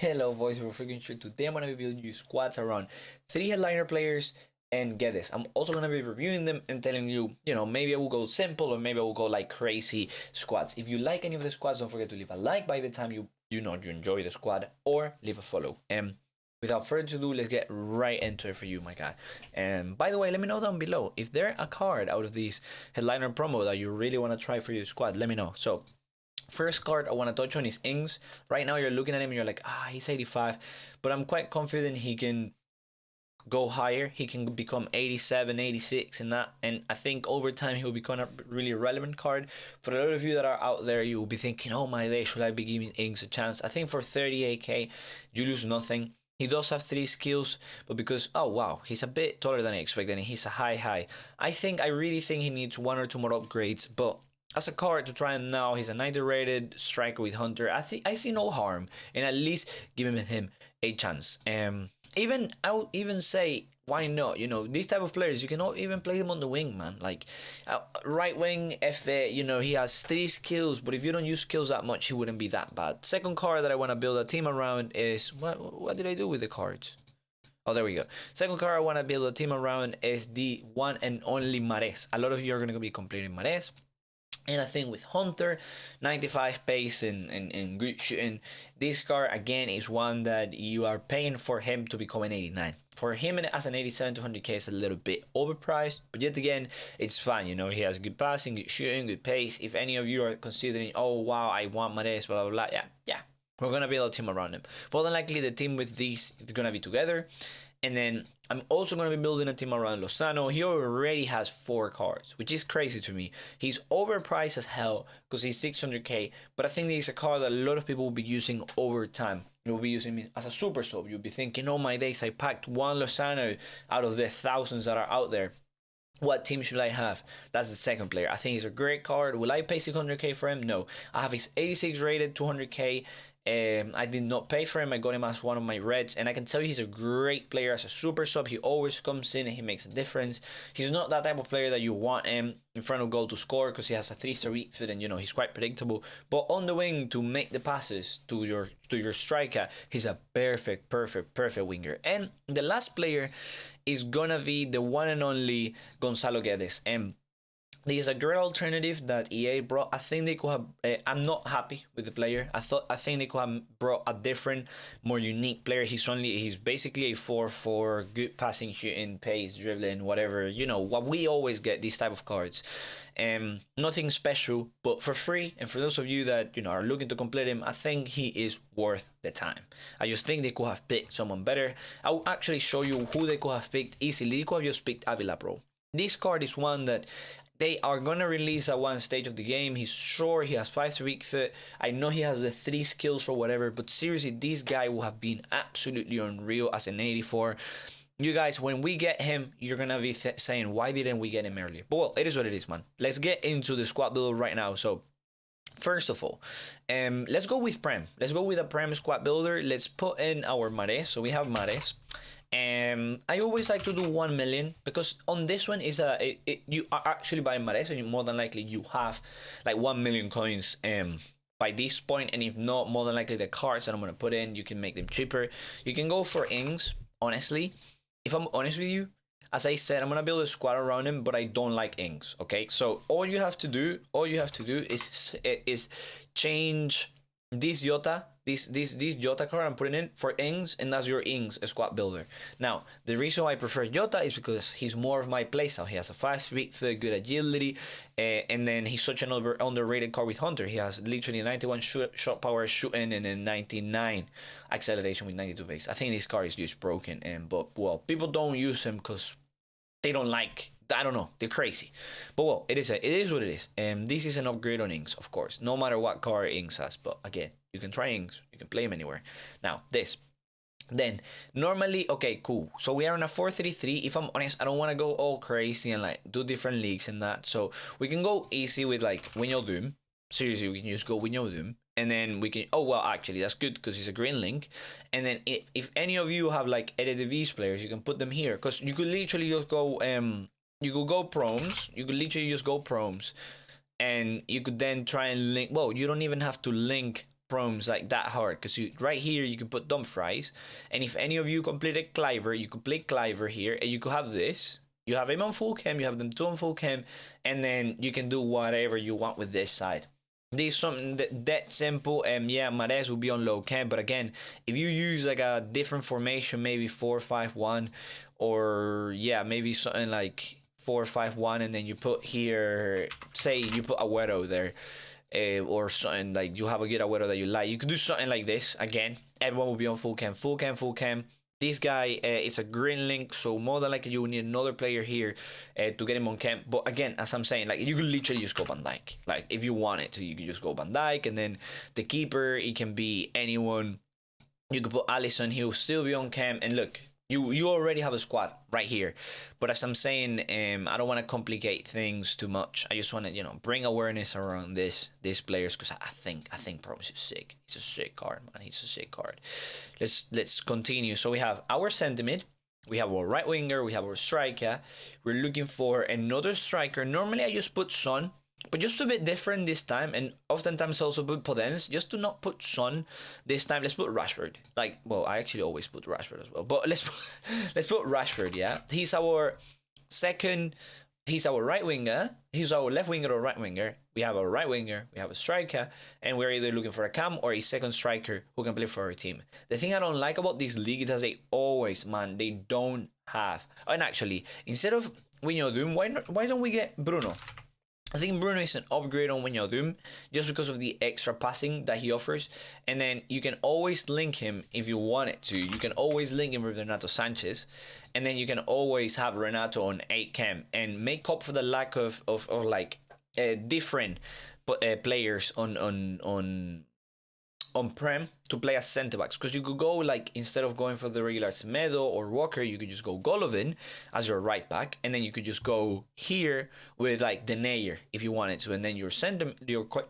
Hello boys, we're freaking sure. Today I'm gonna be building you squads around 3 headliner players and Guedes. I'm also gonna be reviewing them and telling you, maybe I will go simple or maybe I will go like crazy squads. If you like any of the squads, don't forget to leave a like by the time you enjoy the squad, or leave a follow. Without further ado, let's get right into it for you, my guy. And by the way, let me know down below if there's a card out of these headliner promo that you really want to try for your squad. Let me know. So first card I want to touch on is Ings. Right now you're looking at him and you're like, he's 85, but I'm quite confident he can go higher. He can become 87, 86 and that, and I think over time he will become a really relevant card. For a lot of you that are out there, you will be thinking, oh my day, should I be giving Ings a chance? I think for 38k you lose nothing. He does have 3 skills, but because, oh wow, he's a bit taller than I expected and he's a high. I really think he needs 1 or 2 more upgrades, but as a card to try him now, he's a 90 rated striker with Hunter. I see no harm in at least giving him a chance. I would even say, why not? These type of players, you cannot even play them on the wing, man. Like right wing, he has 3 skills, but if you don't use skills that much, he wouldn't be that bad. Second card that I want to build a team around is what did I do with the cards? Oh, there we go. Second card I want to build a team around is the one and only Mahrez. A lot of you are going to be complaining Mahrez. And I think with Hunter, 95 pace and good shooting, this card again is one that you are paying for him to become an 89. For him as an 87 to 100k is a little bit overpriced, but yet again, it's fine. He has good passing, good shooting, good pace. If any of you are considering, oh wow, I want Mahrez, blah blah blah, yeah, we're gonna build a team around him. More than likely, the team with these is gonna be together. And then I'm also going to be building a team around Lozano. He already has 4 cards, which is crazy to me. He's overpriced as hell because he's 600k. But I think he's a card that a lot of people will be using over time. You'll be using him as a super sub. You'll be thinking, oh my days, I packed 1 Lozano out of the thousands that are out there. What team should I have? That's the second player. I think he's a great card. Will I pay 600k for him? No. I have his 86 rated, 200k. I did not pay for him. I got him as one of my reds, and I can tell you he's a great player as a super sub. He always comes in and he makes a difference. He's not that type of player that you want him in front of goal to score because he has a 3-star fit and he's quite predictable. But on the wing to make the passes to your striker, he's a perfect winger. And the last player is gonna be the one and only Gonzalo Guedes. There's a great alternative that EA brought. I think they could have. I'm not happy with the player. I think they could have brought a different, more unique player. He's basically a 4-4, good passing, shooting, pace, dribbling, whatever. What we always get these type of cards. Nothing special, but for free. And for those of you that are looking to complete him, I think he is worth the time. I just think they could have picked someone better. I'll actually show you who they could have picked easily. They could have just picked Avila, bro. This card is one that they are going to release at one stage of the game. He's short, he has 5 weak foot. I know he has the 3 skills or whatever, but seriously, this guy will have been absolutely unreal as an 84. You guys, when we get him, you're going to be saying, why didn't we get him earlier? But well, it is what it is, man. Let's get into the squad builder right now. So first of all, let's go with Prem. Let's go with a Prem squad builder. Let's put in our Mahrez. So we have Mahrez. I always like to do 1 million because on this one is you are actually buying Mahrez, and more than likely you have like 1 million coins by this point, and if not, more than likely the cards that I'm gonna put in, you can make them cheaper. You can go for Ings. Honestly, if I'm honest with you, as I said, I'm gonna build a squad around him, but I don't like Ings. Okay, so all you have to do is change this Jota, this Jota card I'm putting in for Ings, and that's your Ings squad builder. Now, the reason why I prefer Jota is because he's more of my playstyle. He has a 5-speed, good agility, and then he's such an underrated card with Hunter. He has literally 91 shot power shooting and then 99 acceleration with 92 base. I think this card is just broken, but well, people don't use him because they don't like. I don't know, they're crazy. But well, it is what it is. This is an upgrade on Ings, of course, no matter what card Ings has. But again, you can try Ings, you can play him anywhere. Now this, then normally, okay, cool. So we are on a 4-3-3. If I'm honest, I don't want to go all crazy and like do different leagues and that. So we can go easy with like Wijnaldum. Seriously, we can just go Wijnaldum. And then we can, oh well, actually that's good because it's a green link. And then if any of you have like Eredivisie players, you can put them here because you could literally just go you could go proms. You could literally just go proms, and you could then try and link. Well, you don't even have to link proms like that hard, because right here you can put Dumfries, and if any of you completed Cliver, you could play Cliver here, and you could have this. You have him on full cam, you have them two on full cam, and then you can do whatever you want with this side. This is something that simple. Yeah, Mahrez will be on low cam, but again, if you use like a different formation, maybe 4-5-1, or yeah, maybe something like 4-5-1, and then you put here, say you put Agüero there, or something like you have a good Agüero that you like, you could do something like this. Again, everyone will be on full cam, full cam, full cam. This guy is a green link, so more than likely you will need another player here to get him on camp. But again, as I'm saying, like you could literally just go Van Dijk. Like if you wanted to, you could just go Van Dijk, and then the keeper, it can be anyone. You could put Alisson, he'll still be on camp. And look, you already have a squad right here. But as I'm saying, I don't want to complicate things too much. I just want to, bring awareness around these players, because I think Promise is sick. He's a sick card, man. He's a sick card. Let's continue. So we have our centre mid, we have our right winger, we have our striker. We're looking for another striker. Normally I just put Son, but just a bit different this time, and oftentimes also put Podence. Just to not put Son this time, let's put Rashford. Like, well, I actually always put Rashford as well, but let's put Rashford. Yeah, he's our second. He's our right winger. He's our left winger or right winger. We have a right winger. We have a striker, and we're either looking for a cam or a second striker who can play for our team. The thing I don't like about this league is that they don't have. And actually, instead of Wijnaldum, why don't we get Bruno? I think Bruno is an upgrade on Wijnaldum just because of the extra passing that he offers. And then you can always link him if you wanted to. You can always link him with Renato Sanchez. And then you can always have Renato on 8 cam and make up for the lack of different players on Prem to play as centre backs, because you could go like, instead of going for the regular Semedo or Walker, you could just go Golovin as your right back, and then you could just go here with like Denayer if you wanted to, and then your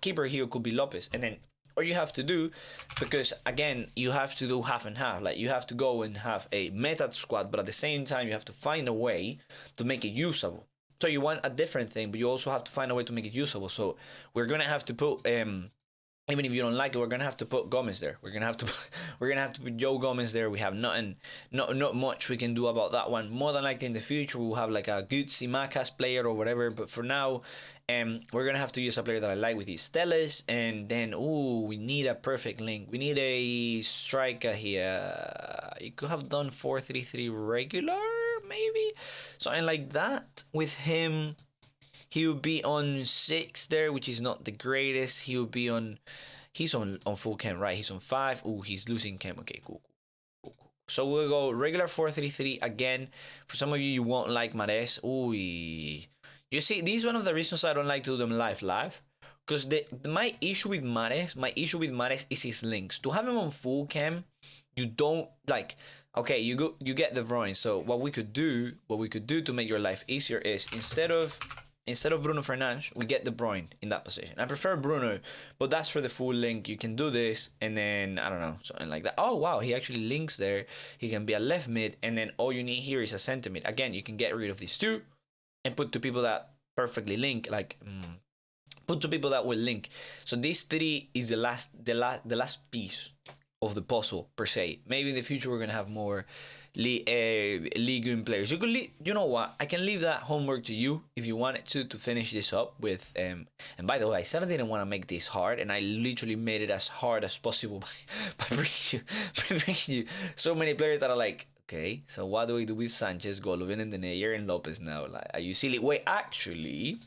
keeper here could be Lopez, and then all you have to do, because again you have to do half and half, like you have to go and have a meta squad, but at the same time you have to find a way to make it usable. So you want a different thing, but you also have to find a way to make it usable. So we're gonna have to put even if you don't like it, we're gonna have to put Gomez there. We're gonna have to put Joe Gomez there. We have nothing, not much we can do about that one. More than likely in the future we'll have like a good Simakas player or whatever. But for now, we're gonna have to use a player that I like with these Steles. And then we need a perfect link. We need a striker here. You could have done 4-3-3 regular, maybe something like that with him. He would be on 6 there, which is not the greatest. He would be on... He's on full cam, right? He's on 5. Oh, he's losing cam. Okay, cool. So we'll go regular 4-3-3 again. For some of you won't like Mahrez. Ooh. You see, this is one of the reasons I don't like to do them live. Because my issue with Mahrez is his links. To have him on full cam, you don't like... Okay, you get De Bruyne. So what we could do to make your life easier is instead of Bruno Fernandes, we get De Bruyne in that position. I prefer Bruno, but that's for the full link. You can do this, and then, I don't know, something like that. Oh, wow, he actually links there. He can be a left mid, and then all you need here is a center mid. Again, you can get rid of these two and put two people that perfectly link, put two people that will link. So these 3 is the last piece of the puzzle, per se. Maybe in the future we're going to have more League 1 players. You know what? I can leave that homework to you if you wanted to finish this up with. And by the way, I said I didn't want to make this hard, and I literally made it as hard as possible by bringing you so many players that are like, okay, so what do we do with Sanchez, Golovin, and Denayer and Lopez now? Like, are you silly? Wait, actually,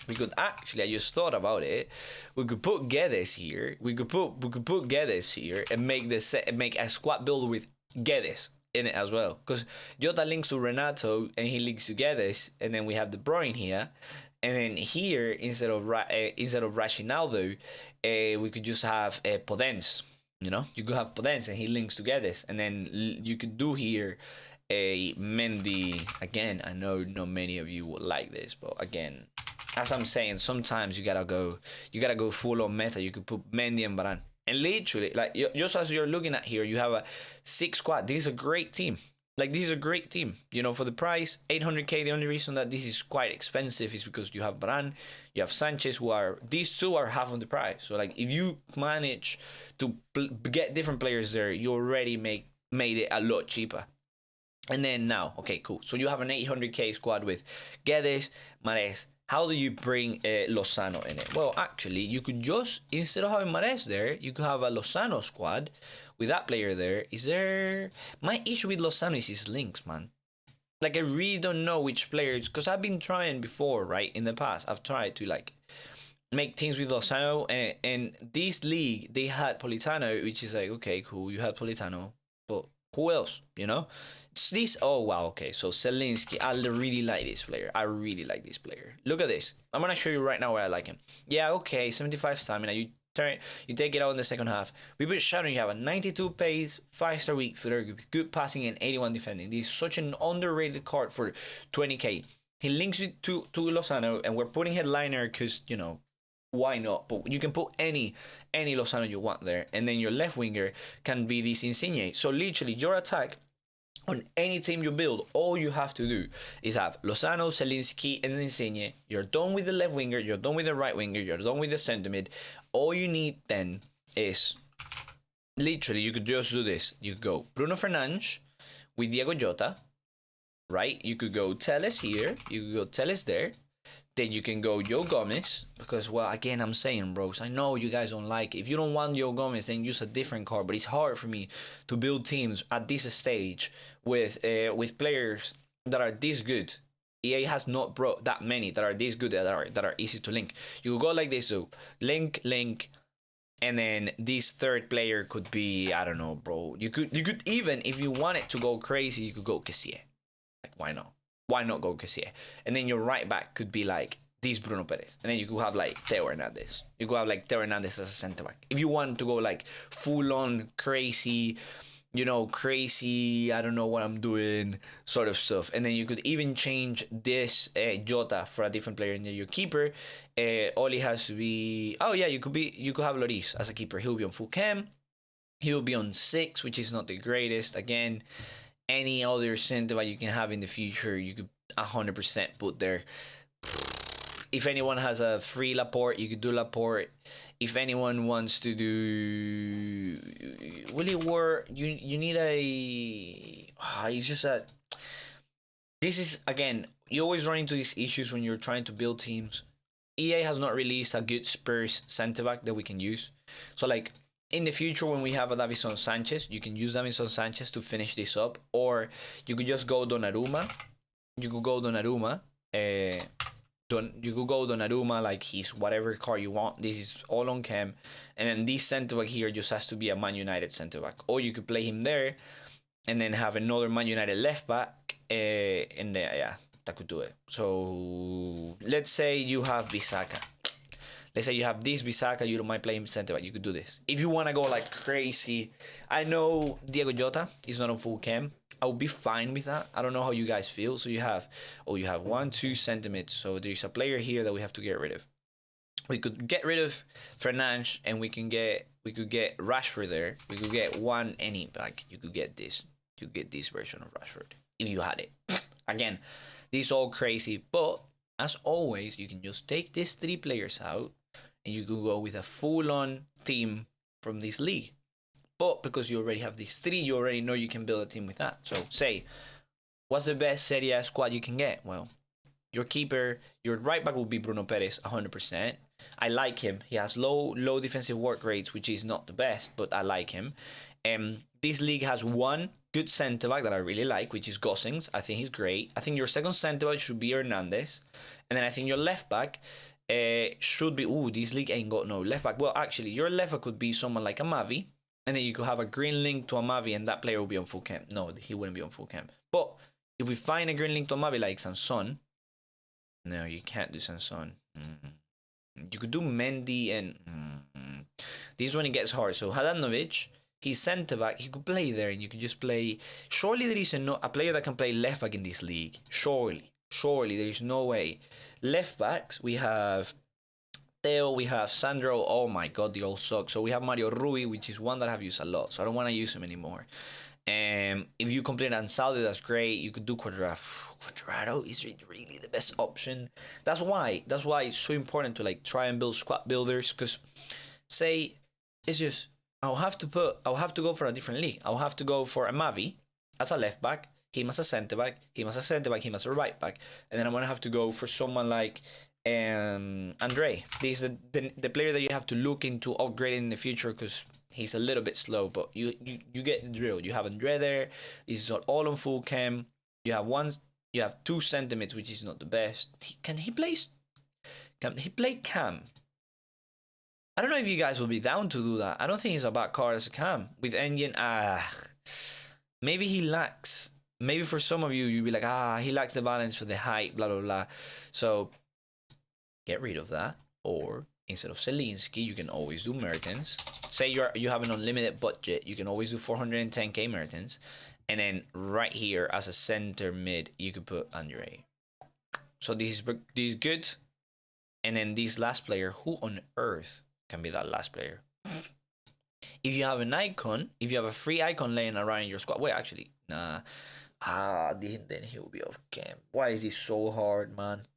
I just thought about it. We could put Guedes here. We could put Guedes here and make a squad build with Guedes in it as well, because Jota links to Renato and he links to Guedes, and then we have De Bruyne here, and then here instead of Rashinaldo, we could just have Podence. You could have Podence and he links to Guedes, and then you could do here a Mendy. Again, I know not many of you would like this, but again, as I'm saying, sometimes you gotta go full on meta. You could put Mendy and Varane. And literally, like, just as you're looking at here, you have a 6 squad. This is a great team. Like, this is a great team, you know, for the price, 800k. The only reason that this is quite expensive is because you have Varane, you have Sanchez, who are, these two are half on the price. So like, if you manage to get different players there, you already made it a lot cheaper. And then now, okay, cool. So you have an 800k squad with Guedes, Mahrez. How do you bring Lozano in it? Well, actually, you could just, instead of having Mahrez there, you could have a Lozano squad with that player there. Is there... My issue with Lozano is his links, man. Like, I really don't know which players, because I've been trying before, right? In the past, I've tried to, like, make teams with Lozano, and this league, they had Politano, which is like, okay, cool, you had Politano, but who else, you know? It's this... Oh, wow, okay, so Zelinski, I really like this player. I really like this player. Look at this. I'm gonna show you right now why I like him. Yeah, okay, 75 stamina, you take it out in the second half. We put Shadow, you have a 92 pace, 5-star weak footer, good passing, and 81 defending. This is such an underrated card for 20k. He links it to Lozano, and we're putting headliner because, you know, why not? But you can put any Lozano you want there, and then your left winger can be this Insigne. So literally, your attack on any team you build, all you have to do is have Lozano, Zelinski, and Insigne. You're done with the left winger, you're done with the right winger, you're done with the centre mid. All you need then is, literally, you could just do this. You could go Bruno Fernandes with Diego Jota, right? You could go Telles here, you could go Telles there. Then you can go Joe Gomez, because, well, again, I'm saying, bros, I know you guys don't like it. If you don't want Joe Gomez, then use a different card. But it's hard for me to build teams at this stage with players that are this good. EA has not brought that many that are this good, that are easy to link. You could go like this, so link, and then this third player could be, I don't know, bro. You could even, if you wanted to go crazy, you could go Kessie. Like, why not? Why not go Kessie? And then your right back could be like this Bruno Perez. And then you could have like Theo Hernandez. You could have like Theo Hernandez as a centre back. If you want to go like full on crazy, you know, crazy, I don't know what I'm doing sort of stuff. And then you could even change this Jota for a different player near your keeper. All he has to be... Oh yeah, you could have Lloris as a keeper. He'll be on full cam. He'll be on 6, which is not the greatest. Again, any other center back you can have in the future, you could 100% put there. If anyone has a free Laporte, you could do Laporte. If anyone wants to do... Will it work? You need a... It's just that... This is, again, you always run into these issues when you're trying to build teams. EA has not released a good Spurs center back that we can use. So, like, in the future, when we have a Davinson Sanchez, you can use Davinson Sanchez to finish this up. Or you could just go Donnarumma. You could go Donnarumma. You could go Donnarumma, like he's whatever card you want. This is all on cam. And then this centre back here just has to be a Man United centre back. Or you could play him there and then have another Man United left back. And then, yeah, that could do it. So let's say you have Bissaka. Let's say you have this Bissaka, you don't mind playing center back, you could do this. If you want to go like crazy, I know Diego Jota is not on full cam. I'll be fine with that. I don't know how you guys feel. So you have 1, 2 centimeters. So there's a player here that we have to get rid of. We could get rid of Fernandes, and we could get Rashford there. We could get one any back. You could get this. You get this version of Rashford if you had it. Again, this is all crazy, but as always, you can just take these 3 players out, and you can go with a full-on team from this league. But because you already have these 3, you already know you can build a team with that. So say, what's the best Serie A squad you can get? Well, your keeper, your right back will be Bruno Perez, 100%. I like him. He has low defensive work rates, which is not the best, but I like him. This league has one good centre back that I really like, which is Gosens. I think he's great. I think your second centre back should be Hernandez. And then I think your left back should be... Ooh, this league ain't got no left back. Well, actually, your left back could be someone like Amavi. And then you could have a green link to Amavi, and that player will be on full camp. No, he wouldn't be on full camp. But if we find a green link to Amavi like Sanson... No, you can't do Sanson. You could do Mendy and... This is when it gets hard. So Hadanovic, he's centre back. He could play there, and you could just play... Surely there is a player that can play left back in this league. Surely there is no way. Left backs, we have Theo, we have Sandro. Oh my god, they all suck. So we have Mario Rui, which is one that I've used a lot, so I don't want to use him anymore. If you complete Ansaldi, that's great. You could do Quadrado. Quadrado is really the best option. That's why it's so important to like try and build squad builders. Because say it's just I'll have to go for a different league. I'll have to go for a Mavi as a left back, him as a centre back, him as a centre back, him as a right back, and then I'm gonna have to go for someone like Andre. This is the player that you have to look into upgrading in the future because he's a little bit slow, but you get the drill. You have Andre there. This is all on full cam. You have 2 centimeters, which is not the best. Can he play cam? I don't know if you guys will be down to do that. I don't think he's a bad card as a cam with engine. Maybe he lacks. Maybe for some of you, you'd be like, he lacks the balance for the height, blah blah blah. So get rid of that, or instead of Zielinski, you can always do Mertens. Say you have an unlimited budget, you can always do 410k Mertens, and then right here as a center mid, you could put Andre. So this is good. And then this last player, who on earth can be that last player? If you have an icon, if you have a free icon laying around in your squad, wait, actually, nah. Then he will be off cam. Why is this so hard, man?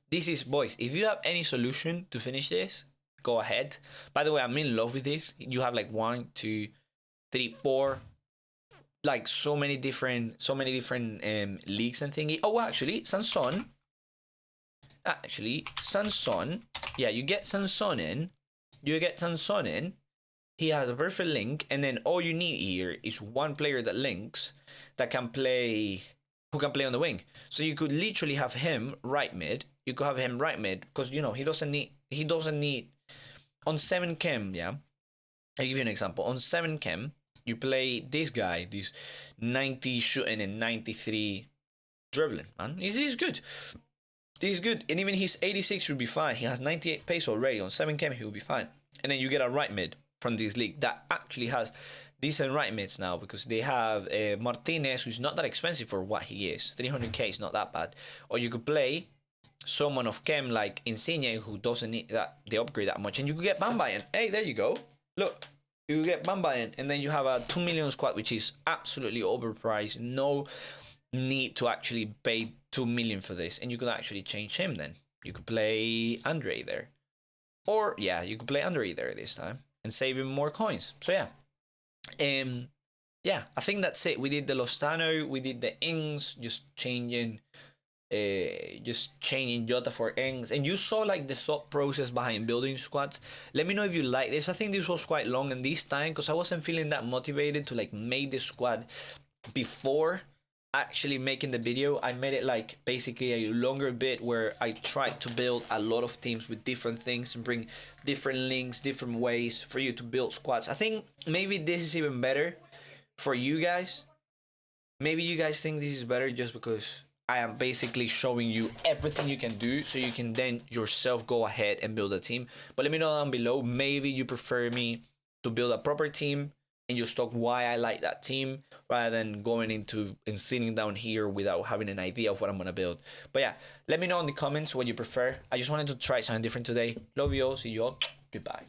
This is, boys, if you have any solution to finish this, go ahead. By the way, I'm in love with this. You have like 1, 2, 3, 4, like so many different leagues and thingy. Oh, actually, Sanson. Yeah, you get Sanson in. He has a perfect link, and then all you need here is one player that links, that can play, who can play on the wing. So you could literally have him right mid. You could have him right mid because he doesn't need on 7 chem. Yeah, I'll give you an example. On 7 chem, you play this guy, this 90 shooting and 93 dribbling. Man, he's good. He's good, and even his 86 should be fine. He has 98 pace already. On 7 chem, he will be fine. And then you get a right mid from this league that actually has decent right mids now, because they have Martinez, who's not that expensive for what he is. 300k is not that bad. Or you could play someone of chem like Insigne, who doesn't need the upgrade that much, and you could get Bambayan. Hey, there you go. Look, you get Bambayan, and then you have a 2 million squad, which is absolutely overpriced. No need to actually pay 2 million for this, and you could actually change him. Then you could play Andre there, or yeah, you could play Andre there this time and save him more coins. So yeah, yeah, I think that's it. We did the Lozano, we did the Ings, just changing Jota for Ings, and you saw like the thought process behind building squads. Let me know if you like this. I think this was quite long in this time because I wasn't feeling that motivated to like make the squad before actually making the video. I made it like basically a longer bit where I tried to build a lot of teams with different things and bring different links, different ways for you to build squads. I think maybe this is even better for you guys. Maybe you guys think this is better just because I am basically showing you everything you can do, so you can then yourself go ahead and build a team. But let me know down below, maybe you prefer me to build a proper team and just talk why I like that team, rather than going into and sitting down here without having an idea of what I'm going to build. But yeah, let me know in the comments what you prefer. I just wanted to try something different today. Love you all. See you all. Goodbye.